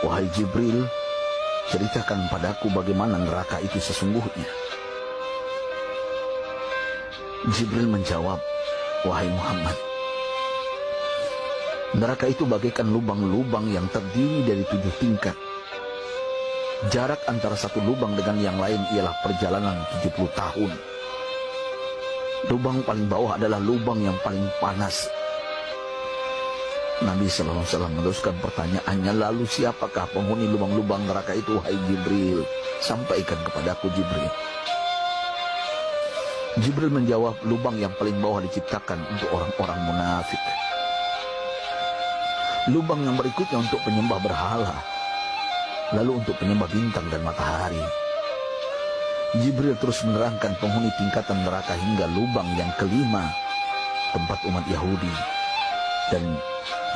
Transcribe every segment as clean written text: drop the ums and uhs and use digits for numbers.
Wahai Jibril, ceritakan padaku bagaimana neraka itu sesungguhnya. Jibril menjawab, wahai Muhammad, neraka itu bagaikan lubang-lubang yang terdiri dari 7 tingkat. Jarak antara satu lubang dengan yang lain ialah perjalanan 70 tahun. Lubang paling bawah adalah lubang yang paling panas. Nabi SAW meneruskan pertanyaannya, lalu siapakah penghuni lubang-lubang neraka itu, wahai Jibril? Sampaikan kepadaku, Jibril. Jibril menjawab, lubang yang paling bawah diciptakan untuk orang-orang munafik. Lubang yang berikutnya untuk penyembah berhala, lalu untuk penyembah bintang dan matahari. Jibril terus menerangkan penghuni tingkatan neraka hingga lubang yang kelima, tempat umat Yahudi, dan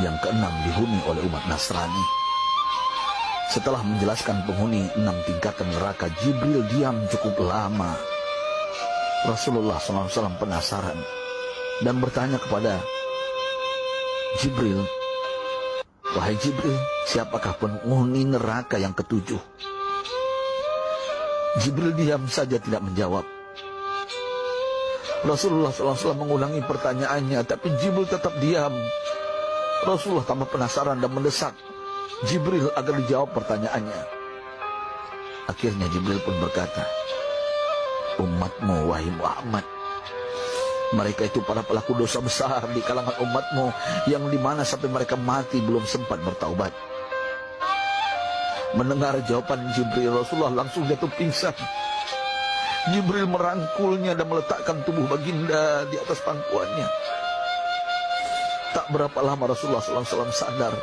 yang keenam dihuni oleh umat Nasrani. Setelah menjelaskan penghuni 6 tingkatan neraka, Jibril diam cukup lama. Rasulullah SAW penasaran dan bertanya kepada Jibril, wahai Jibril, siapakah penghuni neraka yang ke-7? Jibril diam saja tidak menjawab. Rasulullah SAW mengulangi pertanyaannya, tapi Jibril tetap diam. Rasulullah tambah penasaran dan mendesak Jibril agar dijawab pertanyaannya. Akhirnya Jibril pun berkata, umatmu, wahai Muhammad, mereka itu para pelaku dosa besar di kalangan umatmu, yang dimana sampai mereka mati belum sempat bertaubat. Mendengar jawaban Jibril, Rasulullah langsung jatuh pingsan. Jibril merangkulnya dan meletakkan tubuh baginda di atas pangkuannya. Tak berapa lama Rasulullah SAW sadar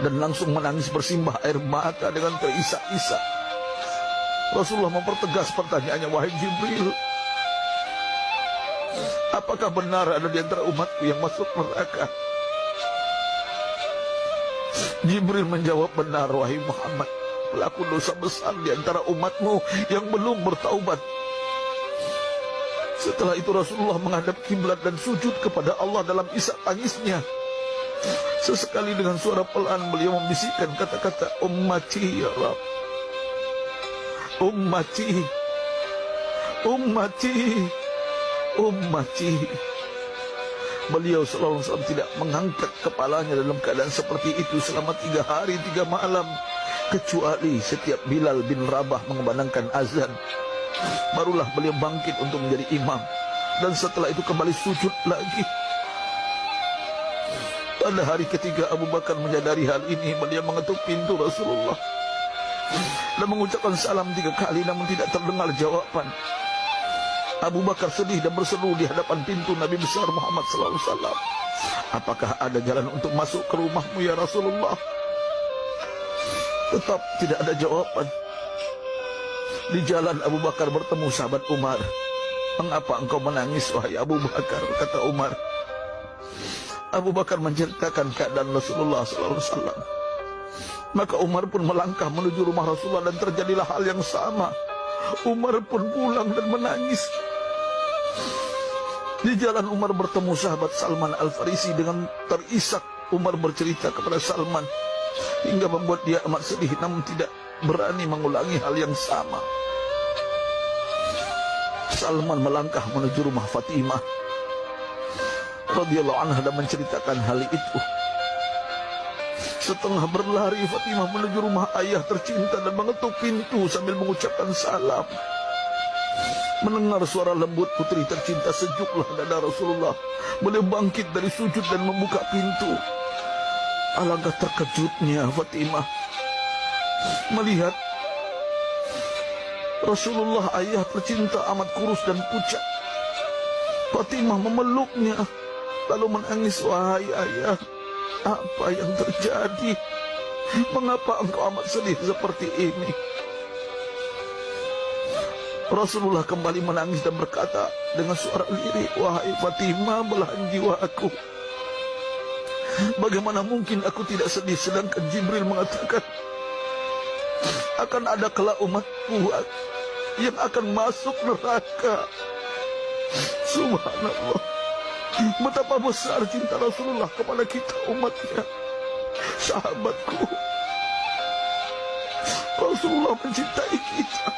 dan langsung menangis bersimbah air mata dengan terisak-isak. Rasulullah mempertegas pertanyaannya, wahai Jibril, apakah benar ada di antara umatku yang masuk neraka? Jibril menjawab, benar wahai Muhammad, pelaku dosa besar di antara umatmu yang belum bertaubat. Setelah itu Rasulullah menghadap kiblat dan sujud kepada Allah dalam isak tangisnya. Sesekali dengan suara pelan beliau membisikkan kata-kata, ummati ya Rabb, ummati, ummati, ummati. Beliau SAW tidak mengangkat kepalanya dalam keadaan seperti itu selama 3 hari 3 malam, kecuali setiap Bilal bin Rabah mengumandangkan azan, barulah beliau bangkit untuk menjadi imam, dan setelah itu kembali sujud lagi. Pada hari ketiga Abu Bakar menyadari hal ini, beliau mengetuk pintu Rasulullah dan mengucapkan salam 3 kali, namun tidak terdengar jawaban. Abu Bakar sedih dan berseru di hadapan pintu Nabi besar Muhammad SAW, apakah ada jalan untuk masuk ke rumahmu ya Rasulullah? Tetap tidak ada jawaban. Di jalan Abu Bakar bertemu sahabat Umar. Mengapa engkau menangis wahai Abu Bakar? Kata Umar. Abu Bakar menceritakan keadaan Rasulullah SAW. Maka Umar pun melangkah menuju rumah Rasulullah dan terjadilah hal yang sama. Umar pun pulang dan menangis. Di jalan Umar bertemu sahabat Salman Al-Farisi. Dengan terisak Umar bercerita kepada Salman hingga membuat dia amat sedih, namun tidak berani mengulangi hal yang sama. Salman melangkah menuju rumah Fatimah radhiyallahu anha dan menceritakan hal itu. Setengah berlari Fatimah menuju rumah ayah tercinta dan mengetuk pintu sambil mengucapkan salam. Mendengar suara lembut putri tercinta, sejuklah dada Rasulullah. Beliau bangkit dari sujud dan membuka pintu. Alangkah terkejutnya Fatimah melihat Rasulullah ayah tercinta amat kurus dan pucat. Fatimah memeluknya lalu menangis, wahai ayah, apa yang terjadi? Mengapa engkau amat sedih seperti ini? Rasulullah kembali menangis dan berkata dengan suara lirik, wahai Fatimah, belahan jiwa aku. Bagaimana mungkin aku tidak sedih sedangkan Jibril mengatakan akan ada kelak umatku yang akan masuk neraka. Subhanallah. Betapa besar cinta Rasulullah kepada kita umatnya. Sahabatku, Rasulullah mencintai kita.